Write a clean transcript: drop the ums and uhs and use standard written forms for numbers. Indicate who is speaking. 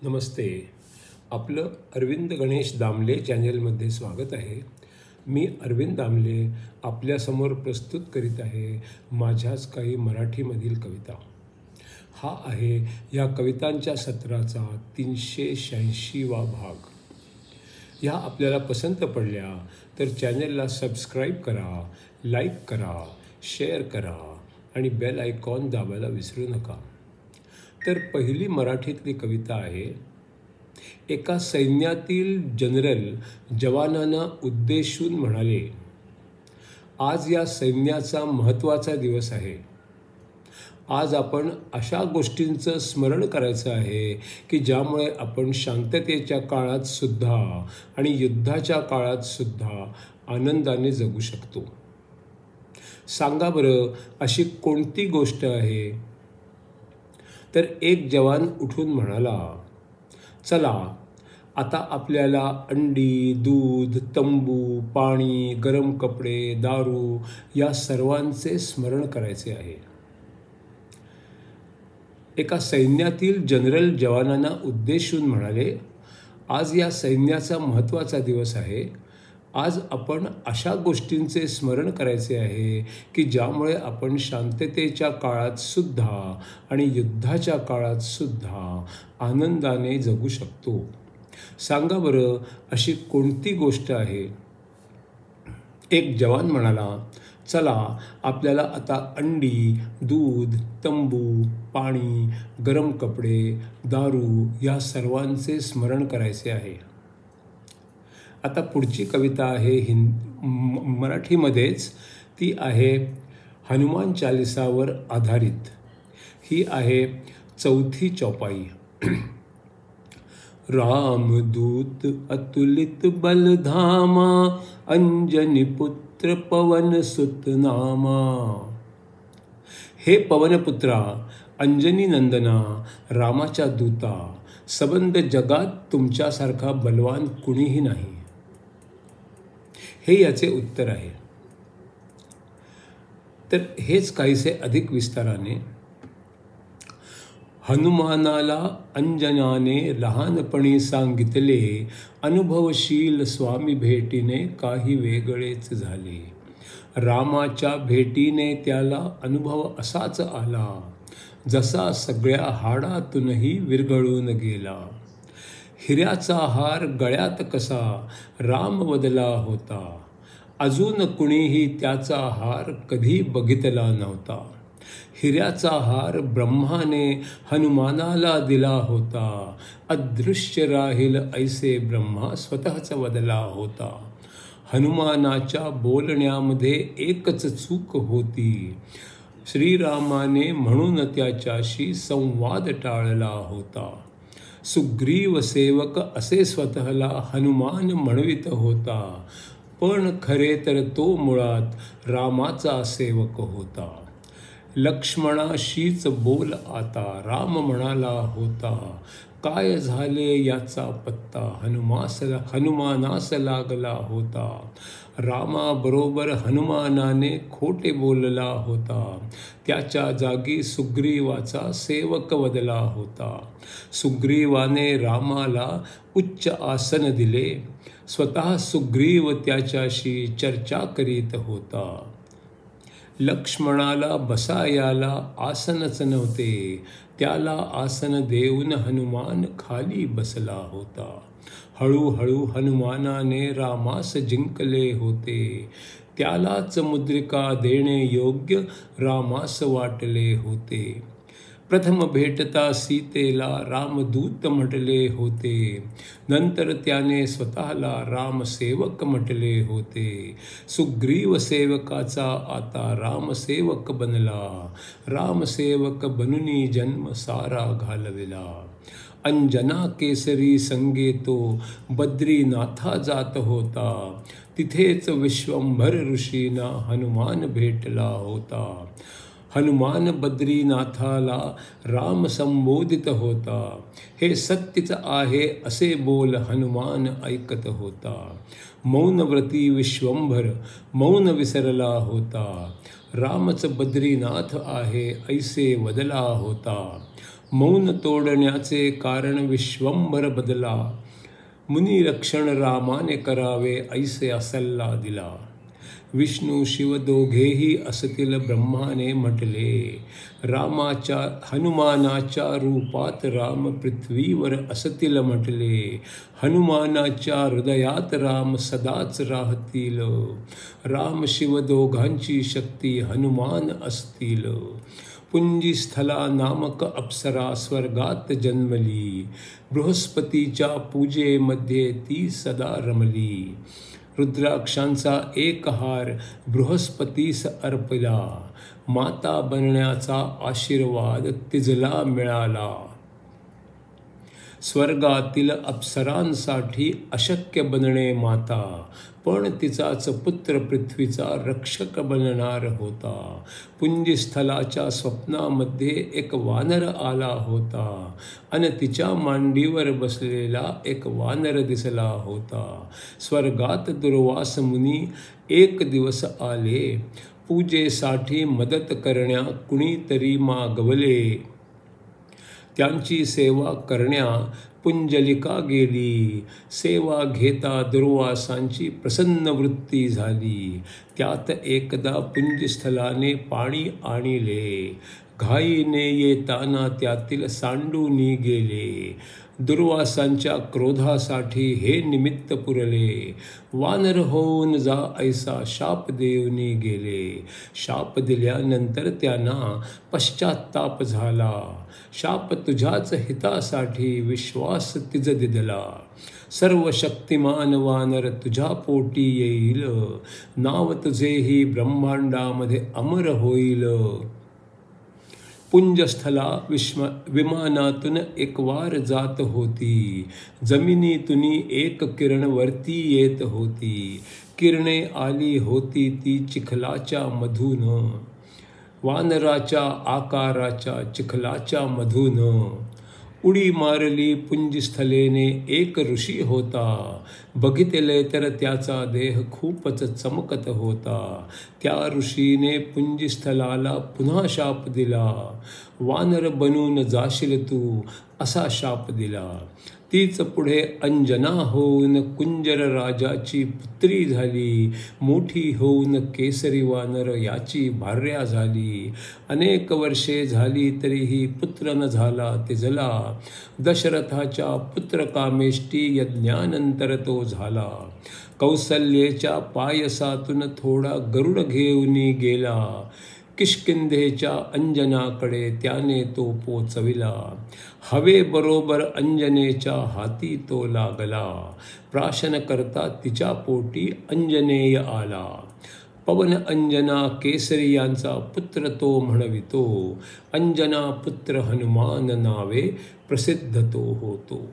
Speaker 1: नमस्ते. आपलं अरविंद गणेश दामले चॅनलमध्ये स्वागत आहे. मी अरविंद दामले आपल्यासमोर प्रस्तुत करीत आहे माझ्याच काही मराठीमधील कविता. हा आहे या कवितांच्या सत्राचा 386वा भाग. ह्या आपल्याला पसंत पडल्या तर चॅनलला सबस्क्राईब करा, लाईक करा, शेअर करा आणि बेल आयकॉन दाबायला विसरू नका. तर पहिली मराठीतली कविता आहे. एका सैन्यातील जनरल जवानांना उद्देशून म्हणाले, आज या सैन्याचा महत्त्वाचा दिवस आहे. आज आपण अशा गोष्टींचं स्मरण करायचं आहे की ज्यामुळे आपण शांततेच्या काळात सुद्धा आणि युद्धाच्या काळात सुद्धा आनंदाने जगू शकतो. सांगा बरं, अशी कोणती गोष्ट आहे? तर एक जवान उठून म्हणाला, चला आता आपल्याला अंडी, दूध, तंबू, पाणी, गरम कपडे, दारू या सर्वांचे स्मरण करायचे आहे. एका सैन्यातील जनरल जवानांना उद्देशून म्हणाले, आज या सैन्याचा महत्त्वाचा दिवस आहे. आज आपण अशा गोष्टींचे स्मरण करायचे आहे की ज्यामुळे आपण शांततेच्या काळात सुद्धा आणि युद्धाच्या काळात सुद्धा आनंदाने जगू शकतो. सांगा बरं, अशी कोणती गोष्ट आहे? एक जवान म्हणाला, चला आपल्याला आता अंडी, दूध, तंबू, पाणी, गरम कपडे, दारू या सर्वांचे स्मरण करायचे आहे. आता पुढची कविता आहे मराठीमध्येच. ती आहे हनुमान चालिसावर आधारित. ही आहे 4थी चौपाई. रामदूत अतुलित बलधामा, अंजनी पुत्र पवन सुत नामा. हे पवनपुत्रा, अंजनी नंदना, रामाच्या दूता, सबंध जगात तुमच्यासारखा बलवान कुणीही नाही. हे याचे उत्तर आहे. तर हेच काहीसे अधिक विस्ताराने. हनुमानाला अंजनाने लहानपणी सांगितले, अनुभवशील स्वामी भेटीने काही वेगळेच झाले. रामाच्या भेटीने त्याला अनुभव असाच आला, जसा सगळ्या हाडातूनही विरघळून गेला. हिऱ्याचा हार गळ्यात कसा राम बदला होता, अजून कुणीही त्याचा हार कधी बघितला नव्हता. हिऱ्याचा हार ब्रह्माने हनुमानाला दिला होता, अदृश्य राहील ऐसे ब्रह्मा स्वतःच बदला होता. हनुमानाच्या बोलण्यामध्ये एकच चूक होती, श्रीरामाने म्हणून त्याच्याशी संवाद टाळला होता. सुग्रीव सेवक असे स्वतःला हनुमान म्हणवित होता, पण खरे तर तो मुळात रामाचा सेवक होता. लक्ष्मणाशीच बोल आता राम म्हणाला होता, काय झाले याचा पत्ता हनुमानास लागला होता. रामाबरोबर हनुमानाने खोटे बोलला होता, त्याच्या जागी सुग्रीवाचा सेवक बदला होता. सुग्रीवाने रामाला उच्च आसन दिले, स्वतः सुग्रीव त्याच्याशी चर्चा करीत होता. लक्ष्मणाला बसायाला आसनच नव्हते, त्याला आसन देऊन हनुमान खाली बसला होता. हळूहळू हनुमानाने रामास जिंकले होते, त्यालाच मुद्रिका देणे योग्य रामास वाटले होते. प्रथम भेटता सीतेला रामदूत म्हटले होते, नंतर त्याने स्वतःला रामसेवक म्हटले होते. सुग्रीव सेवकाचा आता रामसेवक बनला, रामसेवक बनूनी जन्म सारा घालविला. अंजना केसरी संगे तो बद्रीनाथा जात होता, तिथेच विश्वंभर ऋषींना हनुमान भेटला होता. हनुमान बद्रीनाथाला राम संबोधित होता, हे सत्यच आहे असे बोल हनुमान ऐकत होता. मौनव्रती विश्वंभर मौन विसरला होता, रामच बद्रीनाथ आहे ऐसे वदला होता. मौन तोडण्याचे कारण विश्वंभर बदला, मुनिरक्षण रामाने करावे ऐसे सल्ला दिला. विष्णू शिव दोघेही असतील ब्रह्माने म्हटले, हनुमानाच्या रूपात राम पृथ्वीवर असतील म्हटले. हनुमानाच्या हृदयात राम सदाच राहतील, राम शिव दोघांची शक्ती हनुमान असतील. पुंजीस्थला नामक अप्सरा स्वर्गात जन्मली, बृहस्पतीच्या पूजेमध्ये ती सदा रमली. रुद्राक्षांचा एक हार बृहस्पतीस अर्पिला, माता बनण्याचा आशीर्वाद तिजला मिळाला. स्वर्गातील अप्सरांसाठी अशक्य बनणे माता, पण तिचाच पुत्र पृथ्वीचा रक्षक बनणार होता. पुंजीस्थलाच्या स्वप्नामध्ये एक वानर आला होता आणि तिच्या मांडीवर बसलेला एक वानर दिसला होता. स्वर्गात दुर्वास मुनी एक दिवस आले, पूजेसाठी मदत करण्या कुणीतरी मागवले. त्यांची सेवा करण्या पुंजलिका गेली. सेवा घेता दुर्वासांची प्रसन्न वृत्ती झाली. त्यात एकदा पुंजस्थलाने पाणी आणले, घाईने येताना त्यातील सांडूनी गेले. दुर्वासांच्या क्रोधासाठी हे निमित्त पुरले. वानर होऊन जा ऐसा शाप देऊनी गेले. शाप दिल्यानंतर त्यांना पश्चात्ताप झाला. शाप तुझ्याच हितासाठी विश्वास तिज दिदला. सर्व शक्तिमान वानर तुझ्या पोटी येईल, नाव तुझेही ब्रह्मांडामध्ये अमर होईल. पुंजस्थला विमानातून एक वार जात होती. जमिनीतून एक किरण वरती येत होती. किरणे आली होती ती चिखलाच्या मधून, वानराच्या आकाराच्या चिखलाच्या मधून. उडी मारली पुंजस्थलेने. एक ऋषी होता. बघितले तर त्याचा देह खूपच चमकत होता. त्या ऋषीने पुंजस्थलाला पुन्हा शाप दिला. वानर बनून जाशील तू असा शाप दिला. तीच पुढे अंजना होऊन कुंजर राजाची पुत्री झाली. मोठी होऊन केसरी वानर याची भार्या झाली. अनेक वर्षे झाली तरीही पुत्र न झाला तिजला. दशरथाच्या पुत्र कामेष्टी यज्ञानंतर तो झाला. कौसल्येच्या पायसातून थोडा गरुड घेऊन गेला. किष्किंधेच्या अंजनाकडे त्याने तो पोचविला. हवेबरोबर अंजनेच्या हाती तो लागला. प्राशन करता तिच्या पोटी अंजनेय आला. पवन अंजना केसरी यांचा पुत्र तो म्हणवितो. अंजना पुत्र हनुमान नावे प्रसिद्ध तो होतो.